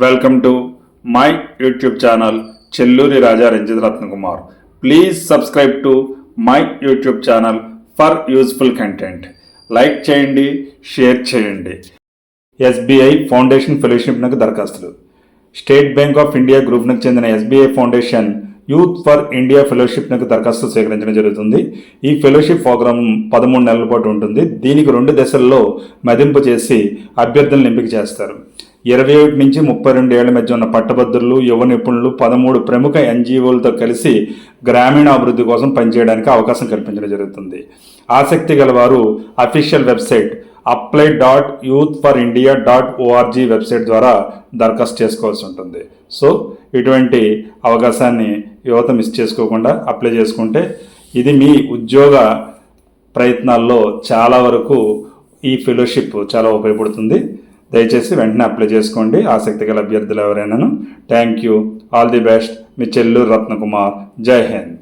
Welcome to my YouTube channel Chelluri Raja Ranjith Ratnakumar. Please subscribe to my YouTube channel for useful content. Like చేయండి, share చేయండి. SBI foundation ఫెలోషిప్నకు దరఖాస్తులు. State Bank of India గ్రూప్నకు చెందిన SBI foundation youth for India ఫెలోషిప్నకు దరఖాస్తు స్వీకరించడం జరుగుతుంది. ఈ ఫెలోషిప్ ప్రోగ్రాం 13 నెలల పాటు ఉంటుంది. దీనికి 2 దశల్లో మదింపు చేసి అభ్యర్థులను ఎంపిక చేస్తారు. 21 నుంచి 32 ఏళ్ల మధ్య ఉన్న పట్టభద్రులు, యువ నిపుణులు 13 ప్రముఖ ఎన్జిఓలతో కలిసి గ్రామీణాభివృద్ధి కోసం పనిచేయడానికి అవకాశం కల్పించడం జరుగుతుంది. ఆసక్తి గలవారు అఫీషియల్ వెబ్సైట్ apply.youthforindia.org వెబ్సైట్ ద్వారా దరఖాస్తు చేసుకోవాల్సి ఉంటుంది. సో ఇటువంటి అవకాశాన్ని యువత మిస్ చేసుకోకుండా అప్లై చేసుకుంటే ఇది మీ ఉద్యోగ ప్రయత్నాల్లో చాలా వరకు ఈ ఫెలోషిప్ చాలా ఉపయోగపడుతుంది. దయచేసి వెంటనే అప్లై చేసుకోండి ఆసక్తి గల అభ్యర్థులు ఎవరైనాను. Thank you. All the best. మీ చెల్లూరు రత్నకుమార్. జై హింద్.